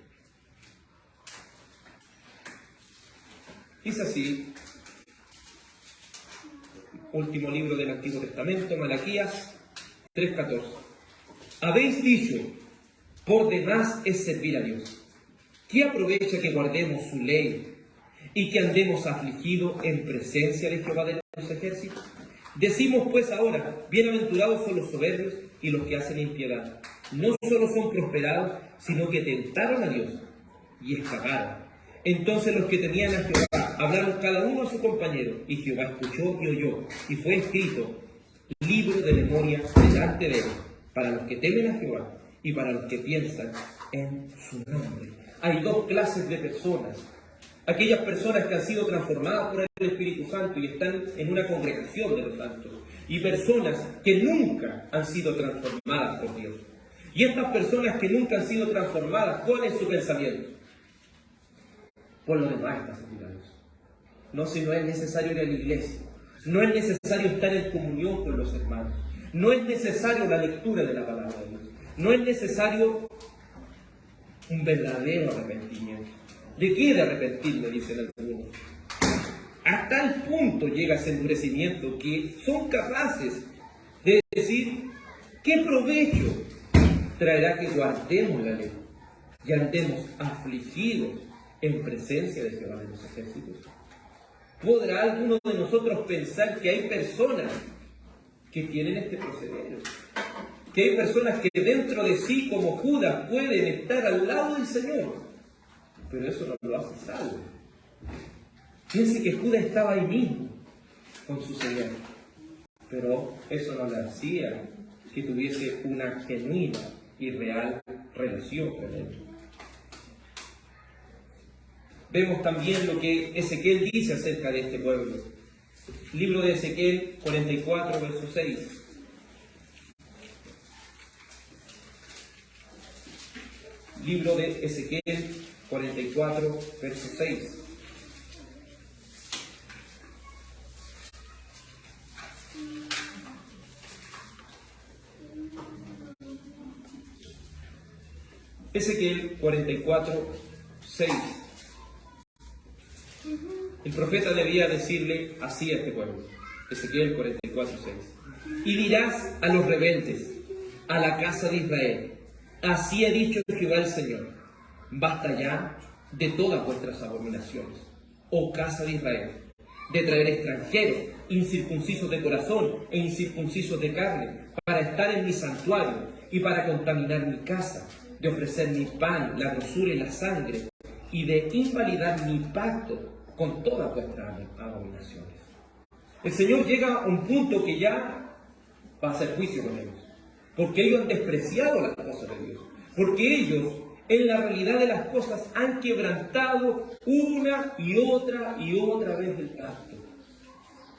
Dice así, último libro del Antiguo Testamento, Malaquías 3:14. Habéis dicho, por demás es servir a Dios. ¿Qué aprovecha que guardemos su ley y que andemos afligidos en presencia de Jehová de los ejércitos? Decimos pues ahora, bienaventurados son los soberbios y los que hacen impiedad. No solo son prosperados, sino que tentaron a Dios y escaparon. Entonces los que temían a Jehová hablaron cada uno a su compañero, y Jehová escuchó y oyó, y fue escrito libro de memoria delante de él, para los que temen a Jehová y para los que piensan en su nombre. Hay dos clases de personas. Aquellas personas que han sido transformadas por el Espíritu Santo y están en una congregación de los santos, y personas que nunca han sido transformadas por Dios. Y estas personas que nunca han sido transformadas, ¿cuál es su pensamiento? Por lo demás está servir a Dios. No, si no es necesario ir a la iglesia, no es necesario estar en comunión con los hermanos, no es necesario la lectura de la palabra de Dios, no es necesario un verdadero arrepentimiento. ¿De qué de arrepentirme? Dicen algunos. A tal punto llega ese endurecimiento que son capaces de decir, ¿qué provecho traerá que guardemos la ley y andemos afligidos en presencia de Jehová de los ejércitos? ¿Podrá alguno de nosotros pensar que hay personas que tienen este proceder? Que hay personas que dentro de sí, como Judas, pueden estar al lado del Señor, pero eso no lo hace salvo. Piense que Judas estaba ahí mismo con su Señor, pero eso no le hacía que tuviese una genuina y real relación con Él. Vemos también lo que Ezequiel dice acerca de este pueblo. Libro de Ezequiel 44, verso 6. Libro de Ezequiel 44, verso 6. Ezequiel 44, 6. El profeta debía decirle así a este pueblo. Ezequiel 44, 6. Y dirás a los rebeldes, a la casa de Israel, así ha dicho Jehová el Señor, basta ya de todas vuestras abominaciones, oh casa de Israel, de traer extranjeros, incircuncisos de corazón e incircuncisos de carne, para estar en mi santuario y para contaminar mi casa, de ofrecer mi pan, la grosura y la sangre, y de invalidar mi pacto con todas vuestras abominaciones. El Señor llega a un punto que ya va a hacer juicio con ellos, porque ellos han despreciado las cosas de Dios, porque ellos en la realidad de las cosas han quebrantado una y otra vez el pacto,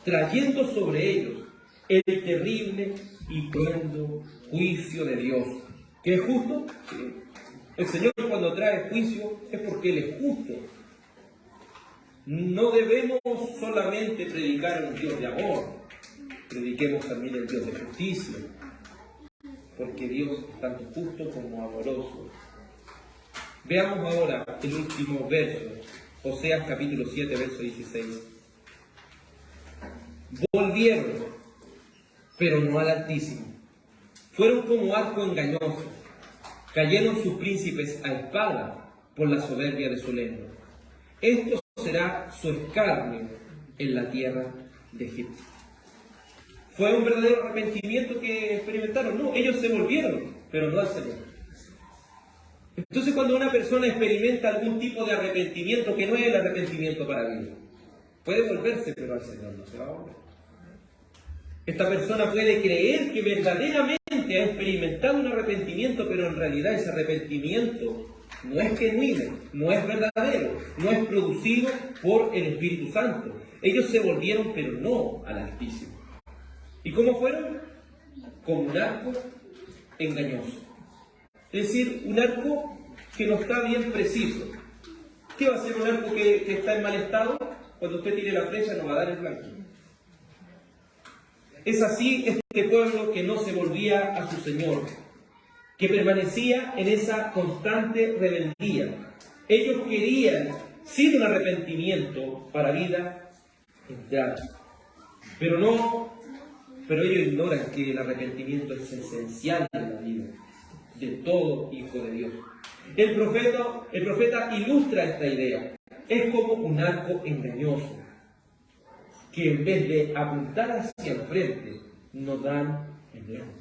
trayendo sobre ellos el terrible y cruento juicio de Dios. ¿Que es justo? Sí. El Señor cuando trae juicio es porque Él es justo. No debemos solamente predicar un Dios de amor, prediquemos también el Dios de justicia, porque Dios es tanto justo como amoroso. Veamos ahora el último verso, Oseas capítulo 7, verso 16. Volvieron, pero no al Altísimo. Fueron como arco engañoso. Cayeron sus príncipes a espada por la soberbia de su lengua. Esto será su escarnio en la tierra de Egipto. ¿Fue un verdadero arrepentimiento que experimentaron? No, ellos se volvieron, pero no al Señor. Entonces, cuando una persona experimenta algún tipo de arrepentimiento que no es el arrepentimiento para Dios, puede volverse, pero al Señor no se va a volver. Esta persona puede creer que verdaderamente ha experimentado un arrepentimiento, pero en realidad ese arrepentimiento no es genuino, no es verdadero, no es producido por el Espíritu Santo. Ellos se volvieron, pero no al Altísimo. ¿Y cómo fueron? Como un arco engañoso. Es decir, un arco que no está bien preciso. ¿Qué va a ser un arco que está en mal estado? Cuando usted tire la flecha no va a dar el blanco. Es así este pueblo que no se volvía a su Señor, que permanecía en esa constante rebeldía. Ellos querían, sin un arrepentimiento para vida, entrar. Pero ellos ignoran que el arrepentimiento es esencial en la vida de todo hijo de Dios. El profeta ilustra esta idea. Es como un arco engañoso, que en vez de apuntar hacia el frente, nos dan el blanco.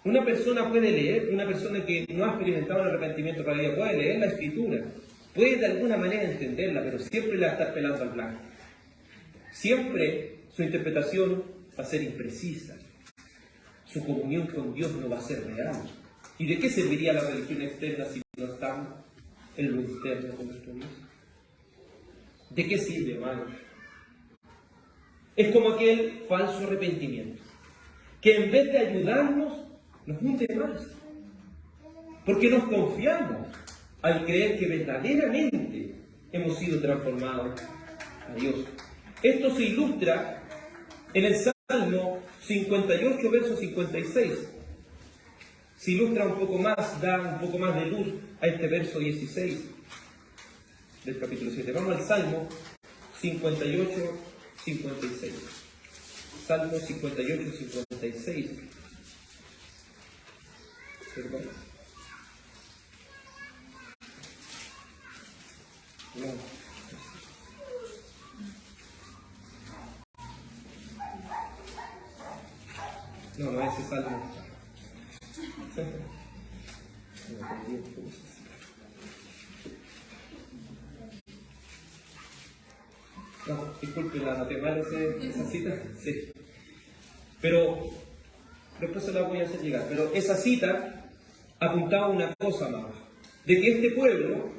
Una persona puede leer, una persona que no ha experimentado el arrepentimiento para ella, puede leer la Escritura, puede de alguna manera entenderla, pero siempre la está pelando al blanco. Siempre su interpretación va a ser imprecisa. Su comunión con Dios no va a ser real. ¿Y de qué serviría la religión externa si no estamos en lo interno con nuestro Dios? ¿De qué sirve, hermano? Es como aquel falso arrepentimiento, que en vez de ayudarnos, nos hunde más. Porque nos confiamos al creer que verdaderamente hemos sido transformados a Dios. Esto se ilustra en el Salmo 58, verso 56. Se ilustra un poco más, da un poco más de luz a este verso 16 del capítulo 7. Vamos al Salmo 58, 56. Salmo 58, 56. Perdón. No, ese salmo. No, disculpe, la anoté mal esa cita. Sí. Pero después se la voy a hacer llegar. Pero esa cita apuntaba a una cosa más, de que este pueblo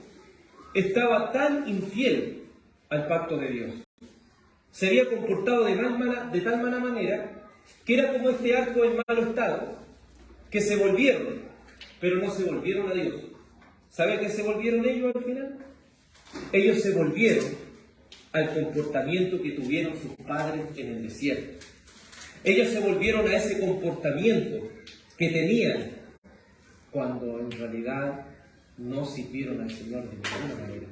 estaba tan infiel al pacto de Dios, se había comportado de tal mala manera, que era como este arco en malo estado, que se volvieron, pero no se volvieron a Dios. ¿Sabe a qué se volvieron ellos al final? Ellos se volvieron al comportamiento que tuvieron sus padres en el desierto. Ellos se volvieron a ese comportamiento que tenían cuando en realidad no sirvieron al Señor de ninguna manera.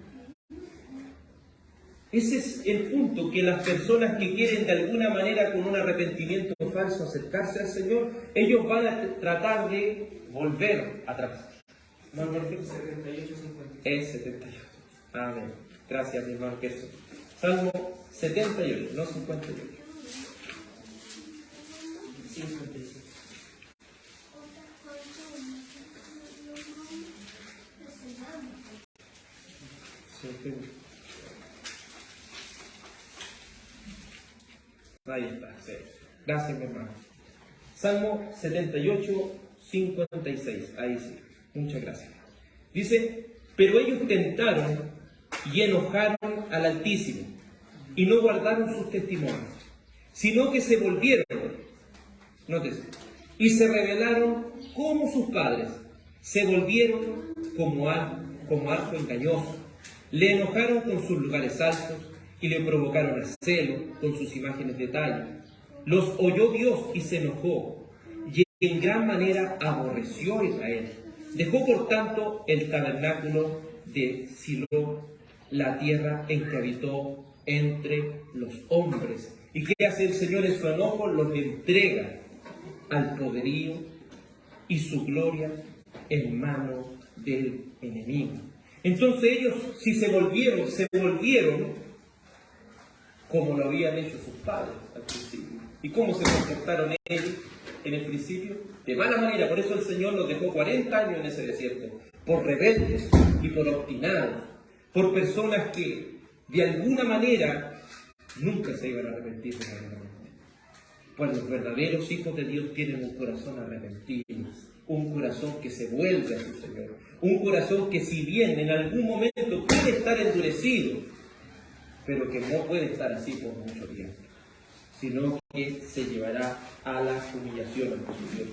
Ese es el punto, que las personas que quieren de alguna manera con un arrepentimiento falso acercarse al Señor, ellos van a tratar de volver atrás. ¿No, hermano? 78, 50. Es 78. Amén. Gracias, mi hermano Jesús. Salmo 78, no 58. 57. Ahí está, sí. Gracias, mi hermano. Salmo 78, 56. Ahí sí. Muchas gracias. Dice, pero ellos tentaron y enojaron al Altísimo, y no guardaron sus testimonios, sino que se volvieron, nótese, y se rebelaron como sus padres, se volvieron como arco engañoso, le enojaron con sus lugares altos, y le provocaron a celo con sus imágenes de talla. Los oyó Dios y se enojó, y en gran manera aborreció a Israel. Dejó por tanto el tabernáculo de Silo, la tierra en que habitó entre los hombres. ¿Y qué hace el Señor en su enojo? Los entrega al poderío y su gloria en manos del enemigo. Entonces ellos, si se volvieron como lo habían hecho sus padres al principio. ¿Y cómo se comportaron ellos en el principio? De mala manera. Por eso el Señor los dejó 40 años en ese desierto, por rebeldes y por obstinados, por personas que de alguna manera nunca se iban a arrepentir verdaderamente. Pues los verdaderos hijos de Dios tienen un corazón arrepentido, un corazón que se vuelve a su Señor, un corazón que si bien en algún momento puede estar endurecido, pero que no puede estar así por mucho tiempo, sino que se llevará a la humillación ante su Dios.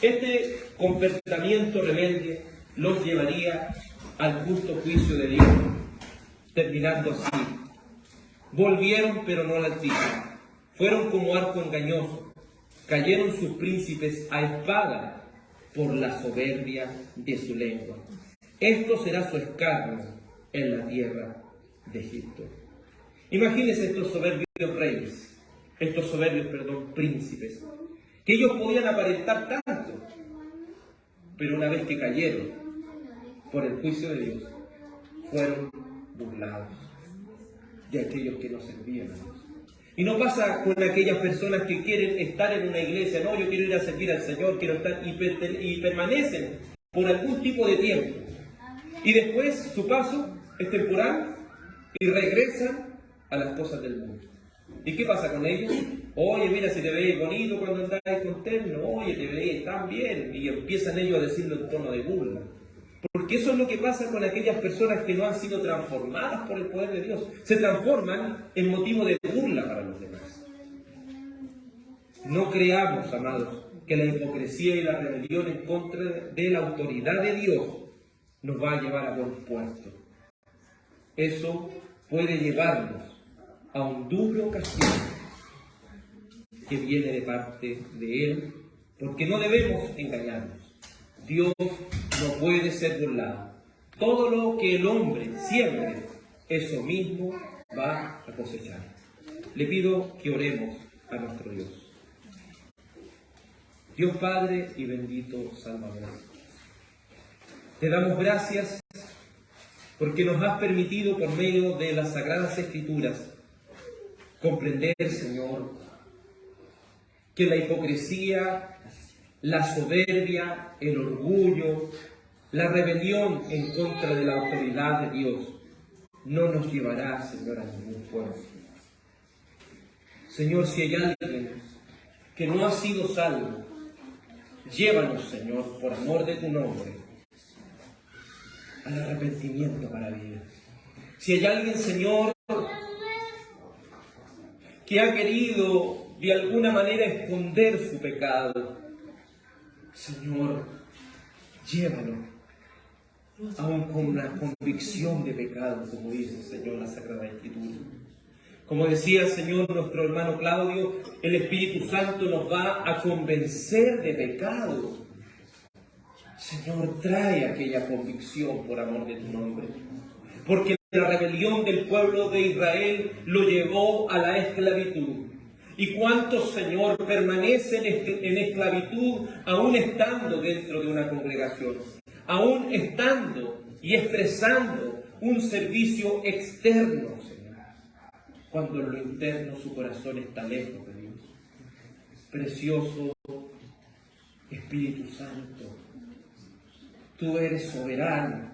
Este comportamiento rebelde los llevaría al justo juicio de Dios, terminando así. Volvieron, pero no al Altísimo. Fueron como arco engañoso. Cayeron sus príncipes a espada por la soberbia de su lengua. Esto será su escarnio en la tierra de Egipto. Imagínense estos soberbios reyes, príncipes, que ellos podían aparentar tanto, pero una vez que cayeron por el juicio de Dios, fueron burlados de aquellos que no servían a Dios. Y no pasa con aquellas personas que quieren estar en una iglesia, no, yo quiero ir a servir al Señor, quiero estar, y permanecen por algún tipo de tiempo. Y después su paso es temporal y regresan a las cosas del mundo. ¿Y qué pasa con ellos? Oye, mira, si te veis bonito cuando andáis con terno, oye, te veis tan bien. Y empiezan ellos a decirlo en tono de burla. Porque eso es lo que pasa con aquellas personas que no han sido transformadas por el poder de Dios. Se transforman en motivo de burla para los demás. No creamos, amados, que la hipocresía y la rebelión en contra de la autoridad de Dios nos va a llevar a buen puerto. Eso puede llevarnos a un duro castigo que viene de parte de Él, porque no debemos engañarnos. Dios no puede ser burlado. Todo lo que el hombre siembre, eso mismo va a cosechar. Le pido que oremos a nuestro Dios. Dios Padre y bendito Salvador, te damos gracias porque nos has permitido por medio de las Sagradas Escrituras comprender, Señor, que la hipocresía, la soberbia, el orgullo, la rebelión en contra de la autoridad de Dios no nos llevará, Señor, a ningún puerto. Señor, si hay alguien que no ha sido salvo, llévanos, Señor, por amor de tu nombre, al arrepentimiento para vida. Si hay alguien, Señor, que ha querido de alguna manera esconder su pecado, Señor, llévalo, aún con una convicción de pecado, como dice, Señor, la Sagrada Escritura. Como decía, Señor, nuestro hermano Claudio, el Espíritu Santo nos va a convencer de pecado. Señor, trae aquella convicción por amor de tu nombre. Porque la rebelión del pueblo de Israel lo llevó a la esclavitud. ¿Y cuántos, Señor, permanecen en esclavitud aún estando dentro de una congregación? Aún estando y expresando un servicio externo, Señor, cuando en lo interno su corazón está lejos de Dios. Precioso Espíritu Santo, tú eres soberano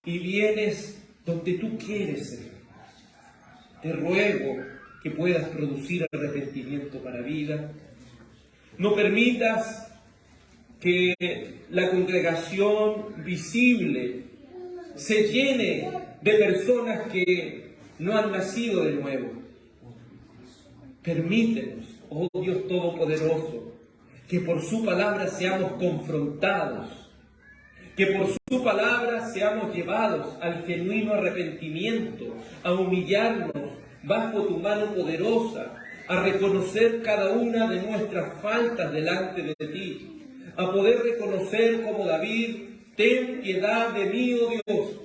y vienes donde tú quieres, Señor. Te ruego que puedas producir arrepentimiento para vida. No permitas que la congregación visible se llene de personas que no han nacido de nuevo. Permítenos, oh Dios Todopoderoso, que por su palabra seamos confrontados, que por su palabra seamos llevados al genuino arrepentimiento, a humillarnos bajo tu mano poderosa, a reconocer cada una de nuestras faltas delante de ti, a poder reconocer como David: ten piedad de mí, oh Dios,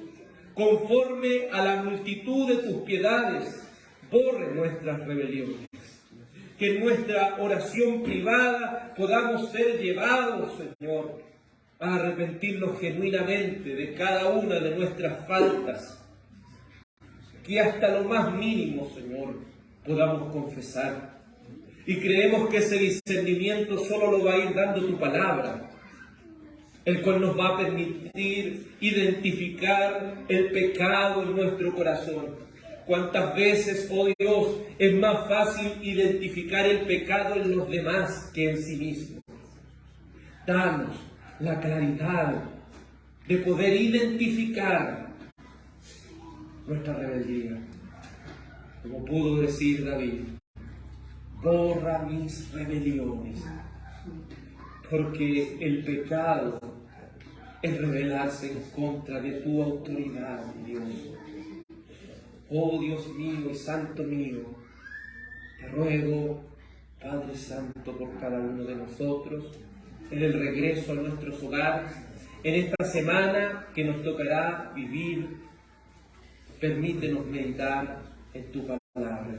conforme a la multitud de tus piedades, borre nuestras rebeliones. Que en nuestra oración privada podamos ser llevados, Señor, a arrepentirnos genuinamente de cada una de nuestras faltas, que hasta lo más mínimo, Señor, podamos confesar. Y creemos que ese discernimiento solo lo va a ir dando tu palabra, el cual nos va a permitir identificar el pecado en nuestro corazón. ¿Cuántas veces, oh Dios, es más fácil identificar el pecado en los demás que en sí mismo? Danos la claridad de poder identificar nuestra rebeldía. Como pudo decir David, borra mis rebeliones, porque el pecado es rebelarse en contra de tu autoridad, Dios. Oh Dios mío y Santo mío, te ruego, Padre Santo, por cada uno de nosotros, en el regreso a nuestros hogares, en esta semana que nos tocará vivir, permítenos meditar en tu palabra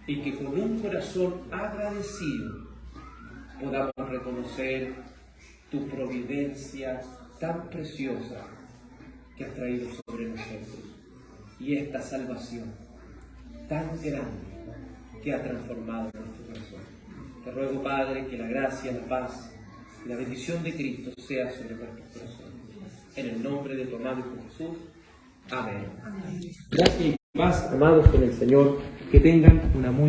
y que con un corazón agradecido podamos reconocer tu providencia tan preciosa que has traído sobre nosotros y esta salvación tan grande que ha transformado nuestro corazón. Te ruego, Padre, que la gracia, la paz y la bendición de Cristo sea sobre nuestros corazones. En el nombre de tu amado Hijo Jesús. Amén. Gracias y paz, amados en el Señor. Que tengan una muy